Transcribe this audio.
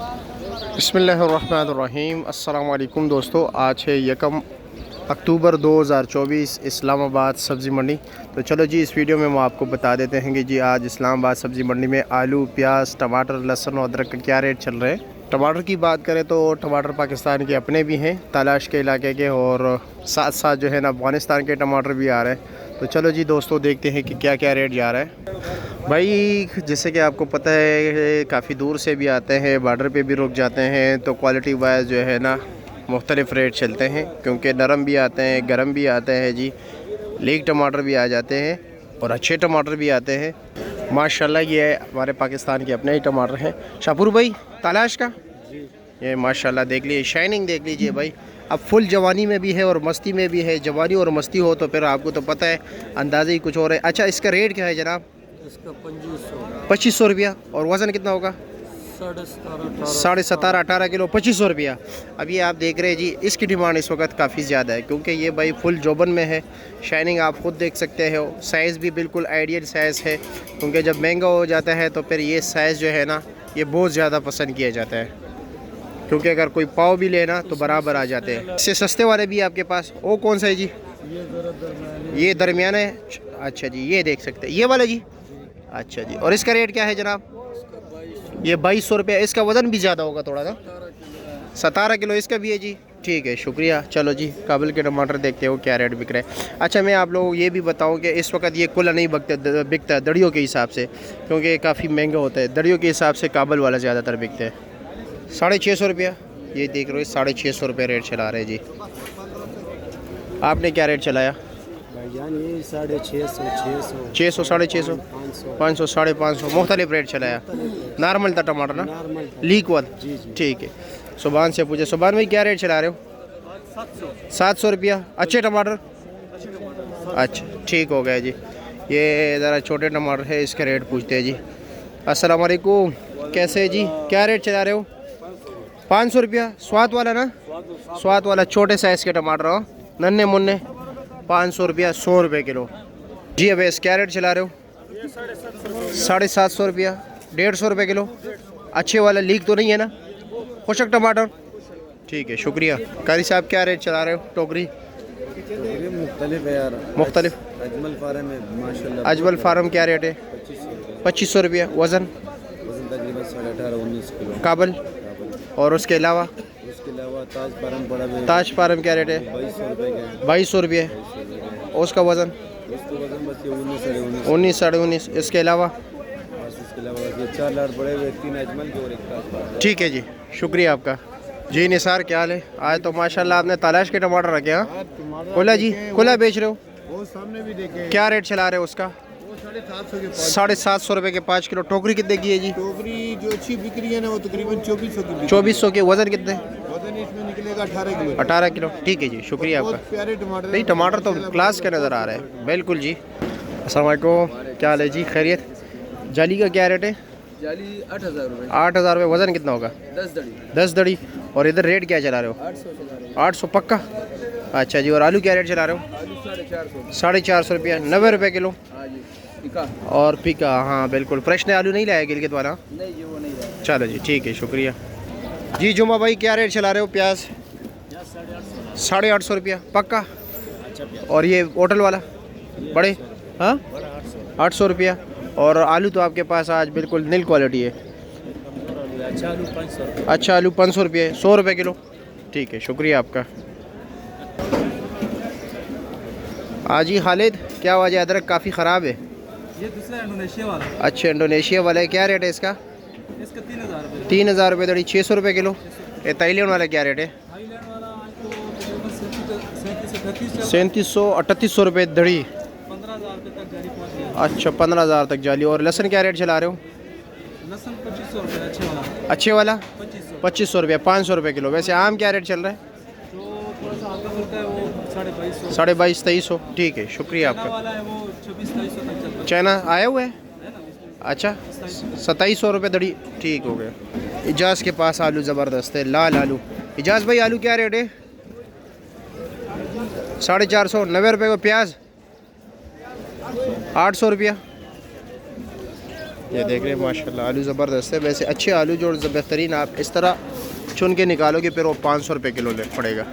बिस्मिल्लाहिर्रहमानिर्रहीम। अस्सलाम वालेकुम दोस्तों, आज है 1 अक्टूबर 2024, इस्लामाबाद सब्ज़ी मंडी। तो चलो जी, इस वीडियो में हम आपको बता देते हैं कि जी आज इस्लामाबाद सब्ज़ी मंडी में आलू, प्याज, टमाटर, लहसुन और अदरक का क्या रेट चल रहे हैं। टमाटर की बात करें तो टमाटर पाकिस्तान के अपने भी हैं, तलाश के इलाके के, और साथ साथ जो है ना अफ़गानिस्तान के टमाटर भी आ रहे हैं। तो चलो जी दोस्तों, देखते हैं कि क्या क्या रेट जा रहा है। भाई जैसे कि आपको पता है, काफ़ी दूर से भी आते हैं, बॉर्डर पे भी रुक जाते हैं, तो क्वालिटी वाइज जो है ना मुख्तलिफ़ रेट चलते हैं, क्योंकि नरम भी आते हैं, गरम भी आते हैं जी। लीक टमाटर भी आ जाते हैं और अच्छे टमाटर भी आते हैं। माशाल्लाह ये हमारे पाकिस्तान के अपने ही टमाटर हैं। शाहपुर भाई तलाश का ये माशाल्लाह देख लीजिए, शाइनिंग देख लीजिए भाई। अब फुल जवानी में भी है और मस्ती में भी है। जवानी और मस्ती हो तो फिर आपको तो पता है, अंदाज़े ही कुछ और है। अच्छा, इसका रेट क्या है जनाब? इसका 2500 2500 रुपया। और वज़न कितना होगा? 17.5 18 किलो, 2500 रुपया। अभी आप देख रहे हैं जी, इसकी डिमांड इस वक्त काफ़ी ज़्यादा है, क्योंकि ये भाई फुल जोबन में है। शाइनिंग आप खुद देख सकते हो, साइज़ भी बिल्कुल आइडियल साइज़ है, क्योंकि जब महंगा हो जाता है तो फिर ये साइज़ जो है ना, ये बहुत ज़्यादा पसंद किया जाता है, क्योंकि अगर कोई पाव भी लेना तो बराबर आ जाते हैं। इससे सस्ते वाले भी आपके पास। वो कौन सा है जी? ये दरमियाना है। अच्छा जी, ये देख सकते हैं, ये वाला जी। अच्छा जी, और इसका रेट क्या है जनाब? ये 2200 रुपये। इसका वज़न भी ज़्यादा होगा थोड़ा सा, 17 किलो इसका भी है जी। ठीक है, शुक्रिया। चलो जी, काबुल के टमाटर देखते हो क्या रेट बिक रहे हैं। अच्छा, मैं आप लोगों को ये भी बताऊं कि इस वक्त ये कुल्ला नहीं बिकता दड़ियों के हिसाब से, क्योंकि काफ़ी महंगा होता है। दड़ियों के हिसाब से काबुल वाला ज़्यादातर बिकते हैं। 650 रुपया ये देख रहे हो, 650 रुपये रेट चला रहे जी। आपने क्या रेट चलाया? भाईजान ये 650 600 650 500 550 मुख्तलिफ रेट चलाया। नॉर्मल था टमाटर ना, नॉर्मल लीक वाला? जी जी। ठीक है। सुभान से पूछे, सुभान भाई क्या रेट चला रहे हो? 700 रुपया। अच्छे टमाटर? अच्छा, ठीक हो गया जी। ये ज़रा छोटे टमाटर है, इसका रेट पूछते हैं जी। अस्सलाम वालेकुम, कैसे है जी? क्या रेट चला रहे हो? 500 रुपया। स्वाद वाला ना? स्वाद वाला छोटे साइज़ के टमाटर हो, नन्हे मुन्ने। 500 रुपया, 100 रुपये किलो जी। अब इस क्या रेट चला रहे हो? 750 रुपया, 150 रुपये किलो। अच्छे वाला लीक तो नहीं है ना? खुशक टमाटर? ठीक है, शुक्रिया। कारी साहब क्या रेट चला रहे हो? टोकरी मुख्तलिफ है यार, मुख्तलिफ। अजमल फार्म है माशाल्लाह। अजमल फार्म क्या रेट है? 2500 रुपया। वज़न तकरीबन 18-19 किलो। काबल और उसके अलावा? उसके अलावा ताज फार्म बड़ा है। ताज फार्म क्या रेट है? 2200 रुपये का है। 2200 रुपये। और उसका वज़न? उसका वजन बस ये 19-19। 19 साढ़े 19। इसके अलावा? बस इसके अलावा ये 4 लाख बड़े हुए, 3 अजमल के और 1 ताज फार्म। ठीक है जी, शुक्रिया आपका जी। निसार क्या हाल है? आज तो माशाल्लाह आपने तलाश के टमाटर रखे। हाँ, खुला जी, खुला बेच रहे हो? वो सामने भी देखे। क्या रेट चला रहे हो उसका? वो 750 के पास। 750 रुपये के 5 किलो। टोकरी कितने की है जी? टोकरी जो अच्छी बिक रही है ना, वो तकरीबन 2400 की बिक रही है। 2400 के। वज़न कितने? वजन इसमें निकलेगा 18 किलो। 18 किलो। ठीक है जी, शुक्रिया बहुत आपका। प्यारे टमाटर नहीं, टमाटर तो क्लास के नज़र आ रहे हैं, बिल्कुल जी। अस्सलाम वालेकुम, क्या हाल है जी? खैरियत? जाली का क्या रेट है? जाली 8000 रुपये। 8000 रुपये। वज़न कितना होगा? 10 दड़ी 10 दड़ी। और इधर रेट क्या चला रहे हो? 800 चला रहे हैं। 800 पक्का? अच्छा जी। और आलू क्या रेट चला रहे हो? आलू 450। 450 रुपया। 90 रुपये किलो। हाँ जी, टिका और पीका, हाँ बिल्कुल फ्रेश ने आलू नहीं लाया गिलगित वाला? नहीं, ये वो नहीं रहा। चलो जी, ठीक है, शुक्रिया जी। जुमा भाई क्या रेट चला रहे हो? प्याज 850 रुपया पक्का? और ये होटल वाला बड़े? हाँ, 800 रुपया। और आलू तो आपके पास आज बिल्कुल नील क्वालिटी है। अच्छा आलू 500 रुपये। अच्छा आलू 500 रुपये, 100 रुपये किलो। ठीक है, शुक्रिया आपका। हाँ जी खालिद, क्या वजह है? अदरक काफ़ी ख़राब है। ये दूसरा इंडोनेशिया वाला। अच्छा, इंडोनेशिया वाला है। क्या रेट है इसका? इसका 3000 रुपये। 3000 रुपये दड़ी, 600 रुपये किलो। ये थाईलैंड वाला क्या रेट है? थाईलैंड वाला आपको तकरीबन 37 से 3700 3800 रुपये दड़ी। 15,000 रुपये तक जारी पहुँच गया। अच्छा, 15,000 तक जाली। और लहसुन क्या रेट चला रहे हो? लहसुन 2500 रुपये अच्छे वाला। अच्छे वाला 2500। 2500 रुपये, 500 रुपये किलो। वैसे आम क्या रेट चल रहा है? जो थोड़ा सा हल्का फुल्का है वो 2250। 2250 2300। ठीक है, शुक्रिया चाइना आपका। वाला है वो 24-2300 तक चलता चाइना आया हुआ है? है ना इसमें। अच्छा, 2700 रुपये दड़ी। ठीक हो गया। इजाज़ के पास आलू ज़बरदस्त है, लाल आलू। इजाज़ भाई आलू क्या रेट है? 450 90 रुपये को। प्याज 800 रुपया। ये देख रहे हैं माशाल्लाह आलू ज़बरदस्त है। वैसे अच्छे आलू जो बेहतरीन आप इस तरह चुन के निकालोगे फिर वो 500 रुपये किलो ले पड़ेगा।